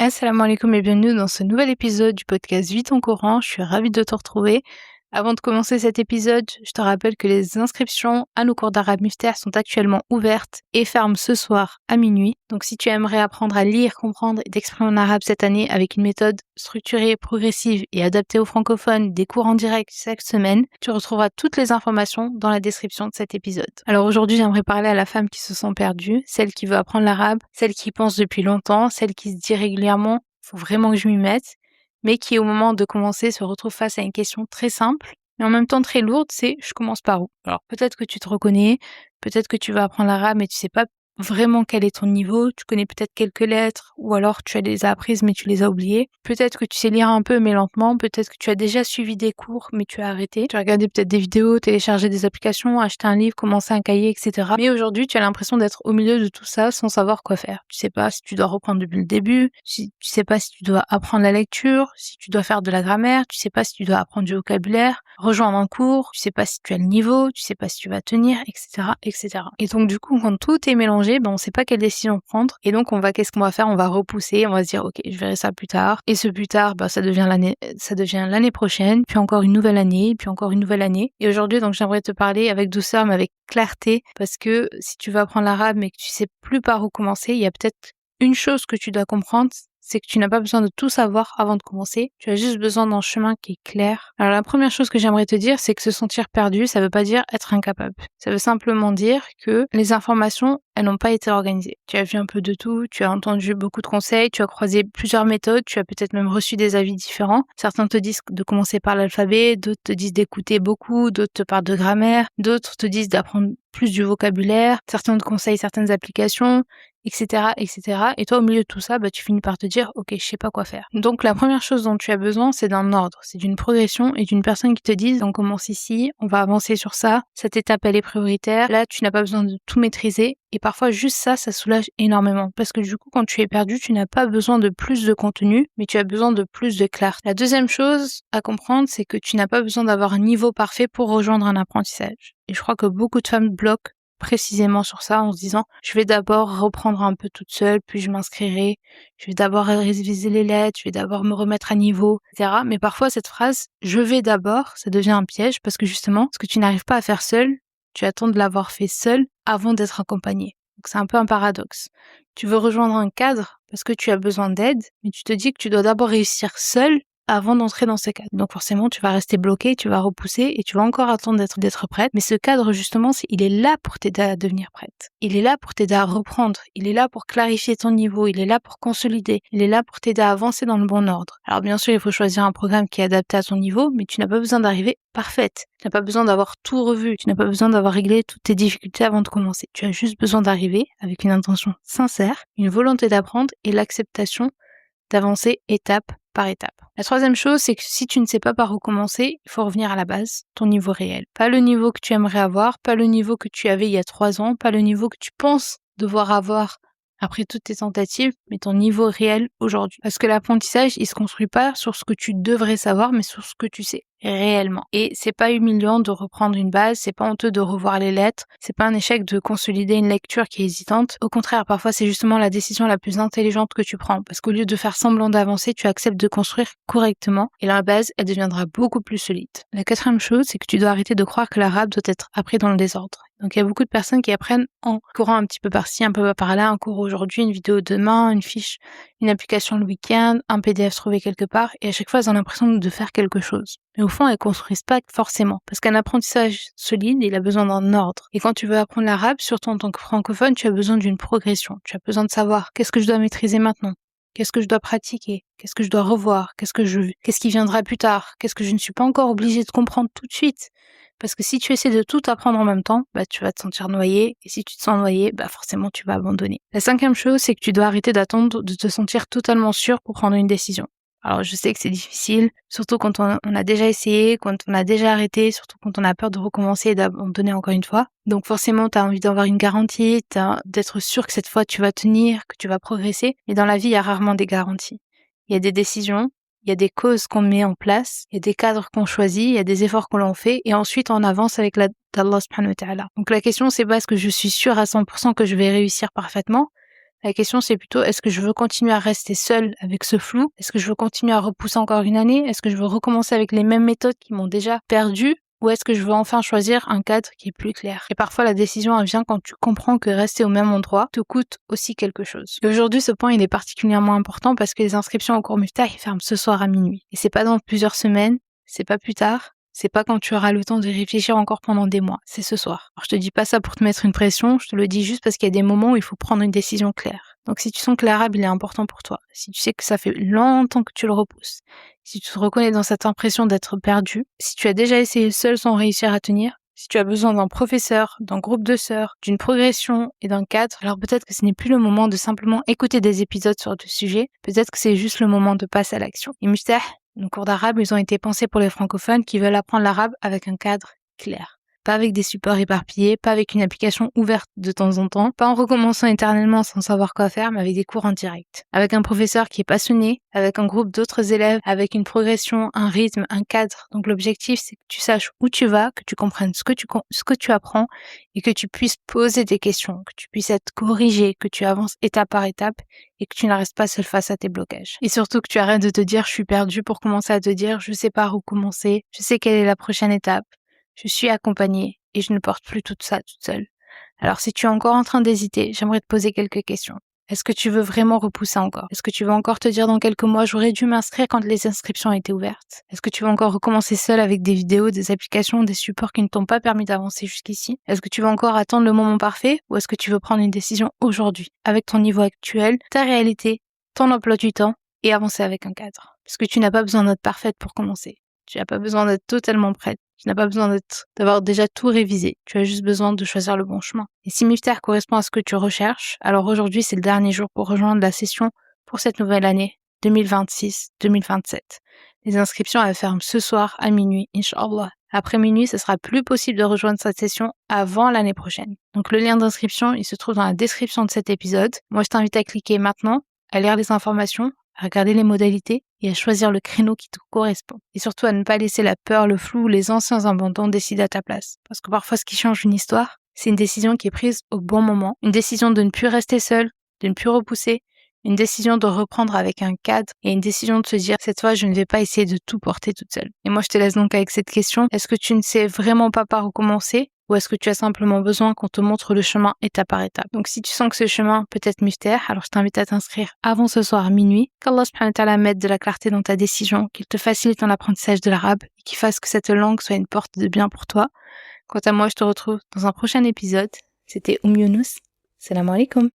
Assalamu alaikum et bienvenue dans ce nouvel épisode du podcast Vis ton Coran. Je suis ravie de te retrouver. Avant de commencer cet épisode, je te rappelle que les inscriptions à nos cours d'arabe mystère sont actuellement ouvertes et ferment ce soir à minuit. Donc si tu aimerais apprendre à lire, comprendre et t'exprimer en arabe cette année avec une méthode structurée, progressive et adaptée aux francophones, des cours en direct chaque semaine, tu retrouveras toutes les informations dans la description de cet épisode. Alors aujourd'hui, j'aimerais parler à la femme qui se sent perdue, celle qui veut apprendre l'arabe, celle qui pense depuis longtemps, celle qui se dit régulièrement « faut vraiment que je m'y mette », mais qui au moment de commencer se retrouve face à une question très simple, mais en même temps très lourde, c'est « je commence par où ?» Alors peut-être que tu te reconnais, peut-être que tu vas apprendre l'arabe mais tu sais pas vraiment quel est ton niveau, tu connais peut-être quelques lettres, ou alors tu les as apprises mais tu les as oubliées. Peut-être que tu sais lire un peu mais lentement, peut-être que tu as déjà suivi des cours mais tu as arrêté. Tu as regardé peut-être des vidéos, téléchargé des applications, acheté un livre, commencé un cahier, etc. Mais aujourd'hui, tu as l'impression d'être au milieu de tout ça sans savoir quoi faire. Tu sais pas si tu dois reprendre depuis le début, tu sais pas si tu dois apprendre la lecture, si tu dois faire de la grammaire, tu sais pas si tu dois apprendre du vocabulaire, rejoindre un cours, tu sais pas si tu as le niveau, tu sais pas si tu vas tenir, etc., etc. Et donc du coup, quand tout est mélangé, on sait pas quelle décision prendre. Et donc qu'est-ce qu'on va faire? On va repousser, on va se dire ok, je verrai ça plus tard. Et ce plus tard, ça devient l'année prochaine, puis encore une nouvelle année, puis encore une nouvelle année. Et aujourd'hui, donc j'aimerais te parler avec douceur, mais avec clarté, parce que si tu veux apprendre l'arabe mais que tu sais plus par où commencer, il y a peut-être une chose que tu dois comprendre, c'est que tu n'as pas besoin de tout savoir avant de commencer. Tu as juste besoin d'un chemin qui est clair. Alors la première chose que j'aimerais te dire, c'est que se sentir perdu, ça veut pas dire être incapable. Ça veut simplement dire que les informations, elles n'ont pas été organisées. Tu as vu un peu de tout, tu as entendu beaucoup de conseils, tu as croisé plusieurs méthodes, tu as peut-être même reçu des avis différents. Certains te disent de commencer par l'alphabet, d'autres te disent d'écouter beaucoup, d'autres te parlent de grammaire, d'autres te disent d'apprendre plus du vocabulaire, certains te conseillent certaines applications, etc., etc. Et toi, au milieu de tout ça, tu finis par te dire, ok, je sais pas quoi faire. Donc, la première chose dont tu as besoin, c'est d'un ordre, c'est d'une progression et d'une personne qui te dise, on commence ici, on va avancer sur ça, cette étape, elle est prioritaire. Là, tu n'as pas besoin de tout maîtriser. Et parfois, juste ça soulage énormément. Parce que du coup, quand tu es perdu, tu n'as pas besoin de plus de contenu, mais tu as besoin de plus de clarté. La deuxième chose à comprendre, c'est que tu n'as pas besoin d'avoir un niveau parfait pour rejoindre un apprentissage. Et je crois que beaucoup de femmes bloquent précisément sur ça en se disant je vais d'abord reprendre un peu toute seule, puis je m'inscrirai, je vais d'abord réviser les lettres, je vais d'abord me remettre à niveau, etc. Mais parfois cette phrase je vais d'abord, ça devient un piège parce que justement ce que tu n'arrives pas à faire seul, tu attends de l'avoir fait seul avant d'être accompagné. Donc c'est un peu un paradoxe. Tu veux rejoindre un cadre parce que tu as besoin d'aide, mais tu te dis que tu dois d'abord réussir seul avant d'entrer dans ce cadre. Donc forcément, tu vas rester bloqué, tu vas repousser et tu vas encore attendre d'être prête. Mais ce cadre, justement, il est là pour t'aider à devenir prête. Il est là pour t'aider à reprendre. Il est là pour clarifier ton niveau. Il est là pour consolider. Il est là pour t'aider à avancer dans le bon ordre. Alors bien sûr, il faut choisir un programme qui est adapté à ton niveau, mais tu n'as pas besoin d'arriver parfaite. Tu n'as pas besoin d'avoir tout revu. Tu n'as pas besoin d'avoir réglé toutes tes difficultés avant de commencer. Tu as juste besoin d'arriver avec une intention sincère, une volonté d'apprendre et l'acceptation d'avancer étape par étape. La troisième chose, c'est que si tu ne sais pas par où commencer, il faut revenir à la base, ton niveau réel. Pas le niveau que tu aimerais avoir, pas le niveau que tu avais il y a 3 ans, pas le niveau que tu penses devoir avoir après toutes tes tentatives, mais ton niveau réel aujourd'hui. Parce que l'apprentissage, il se construit pas sur ce que tu devrais savoir, mais sur ce que tu sais réellement. Et c'est pas humiliant de reprendre une base, c'est pas honteux de revoir les lettres, c'est pas un échec de consolider une lecture qui est hésitante. Au contraire, parfois c'est justement la décision la plus intelligente que tu prends, parce qu'au lieu de faire semblant d'avancer, tu acceptes de construire correctement, et la base, elle deviendra beaucoup plus solide. La quatrième chose, c'est que tu dois arrêter de croire que l'arabe doit être appris dans le désordre. Donc il y a beaucoup de personnes qui apprennent en courant un petit peu par-ci, un peu par-là, un cours aujourd'hui, une vidéo demain, une fiche, une application le week-end, un PDF trouvé quelque part, et à chaque fois elles ont l'impression de faire quelque chose. Mais au fond, elles construisent pas forcément. Parce qu'un apprentissage solide, il a besoin d'un ordre. Et quand tu veux apprendre l'arabe, surtout en tant que francophone, tu as besoin d'une progression. Tu as besoin de savoir qu'est-ce que je dois maîtriser maintenant, qu'est-ce que je dois pratiquer, qu'est-ce que je dois revoir, qu'est-ce qui viendra plus tard, qu'est-ce que je ne suis pas encore obligée de comprendre tout de suite. Parce que si tu essaies de tout apprendre en même temps, tu vas te sentir noyé. Et si tu te sens noyé, forcément tu vas abandonner. La cinquième chose, c'est que tu dois arrêter d'attendre de te sentir totalement sûr pour prendre une décision. Alors je sais que c'est difficile, surtout quand on a déjà essayé, quand on a déjà arrêté, surtout quand on a peur de recommencer et d'abandonner encore une fois. Donc forcément, tu as envie d'avoir une garantie, d'être sûr que cette fois tu vas tenir, que tu vas progresser. Mais dans la vie, il y a rarement des garanties. Il y a des décisions, il y a des causes qu'on met en place, il y a des cadres qu'on choisit, il y a des efforts que l'on fait, et ensuite on avance avec l'aide d'Allah subhanahu wa ta'ala. Donc la question, c'est pas est-ce que je suis sûre à 100% que je vais réussir parfaitement. La question, c'est plutôt, est-ce que je veux continuer à rester seule avec ce flou? Est-ce que je veux continuer à repousser encore une année? Est-ce que je veux recommencer avec les mêmes méthodes qui m'ont déjà perdu? Ou est-ce que je veux enfin choisir un cadre qui est plus clair? Et parfois, la décision, elle vient quand tu comprends que rester au même endroit te coûte aussi quelque chose. Et aujourd'hui, ce point, il est particulièrement important parce que les inscriptions au cours Miftah, ils ferment ce soir à minuit. Et c'est pas dans plusieurs semaines, c'est pas plus tard. C'est pas quand tu auras le temps de réfléchir encore pendant des mois, c'est ce soir. Alors je te dis pas ça pour te mettre une pression, je te le dis juste parce qu'il y a des moments où il faut prendre une décision claire. Donc si tu sens que l'arabe il est important pour toi, si tu sais que ça fait longtemps que tu le repousses, si tu te reconnais dans cette impression d'être perdu, si tu as déjà essayé seul sans réussir à tenir, si tu as besoin d'un professeur, d'un groupe de sœurs, d'une progression et d'un cadre, alors peut-être que ce n'est plus le moment de simplement écouter des épisodes sur le sujet, peut-être que c'est juste le moment de passer à l'action. Et Miftah, nos cours d'arabe, ils ont été pensés pour les francophones qui veulent apprendre l'arabe avec un cadre clair. Pas avec des supports éparpillés, pas avec une application ouverte de temps en temps, pas en recommençant éternellement sans savoir quoi faire, mais avec des cours en direct. Avec un professeur qui est passionné, avec un groupe d'autres élèves, avec une progression, un rythme, un cadre. Donc l'objectif, c'est que tu saches où tu vas, que tu comprennes ce que tu apprends et que tu puisses poser des questions, que tu puisses être corrigé, que tu avances étape par étape et que tu ne restes pas seul face à tes blocages. Et surtout que tu arrêtes de te dire « je suis perdu » pour commencer à te dire « je sais par où commencer, je sais quelle est la prochaine étape ». Je suis accompagnée et je ne porte plus tout ça toute seule. Alors si tu es encore en train d'hésiter, j'aimerais te poser quelques questions. Est-ce que tu veux vraiment repousser encore? Est-ce que tu veux encore te dire dans quelques mois, j'aurais dû m'inscrire quand les inscriptions étaient ouvertes? Est-ce que tu veux encore recommencer seul avec des vidéos, des applications, des supports qui ne t'ont pas permis d'avancer jusqu'ici? Est-ce que tu veux encore attendre le moment parfait ou est-ce que tu veux prendre une décision aujourd'hui, avec ton niveau actuel, ta réalité, ton emploi du temps et avancer avec un cadre? Parce que tu n'as pas besoin d'être parfaite pour commencer. Tu n'as pas besoin d'être totalement prête. Tu n'as pas besoin d'avoir déjà tout révisé. Tu as juste besoin de choisir le bon chemin. Et si Miftah correspond à ce que tu recherches, alors aujourd'hui, c'est le dernier jour pour rejoindre la session pour cette nouvelle année 2026-2027. Les inscriptions, elles ferment ce soir à minuit, Inch'Allah. Après minuit, ce sera plus possible de rejoindre cette session avant l'année prochaine. Donc le lien d'inscription, il se trouve dans la description de cet épisode. Moi, je t'invite à cliquer maintenant, à lire les informations, à regarder les modalités et à choisir le créneau qui te correspond. Et surtout à ne pas laisser la peur, le flou ou les anciens abandons décider à ta place. Parce que parfois ce qui change une histoire, c'est une décision qui est prise au bon moment, une décision de ne plus rester seul, de ne plus repousser, une décision de reprendre avec un cadre et une décision de se dire cette fois je ne vais pas essayer de tout porter toute seule. Et moi je te laisse donc avec cette question, est-ce que tu ne sais vraiment pas par où commencer? Ou est-ce que tu as simplement besoin qu'on te montre le chemin étape par étape? Donc si tu sens que ce chemin peut être Miftah, alors je t'invite à t'inscrire avant ce soir à minuit. Qu'Allah subhanahu wa ta'ala mette de la clarté dans ta décision, qu'il te facilite ton apprentissage de l'arabe et qu'il fasse que cette langue soit une porte de bien pour toi. Quant à moi, je te retrouve dans un prochain épisode. C'était Younous. Salam alaikum.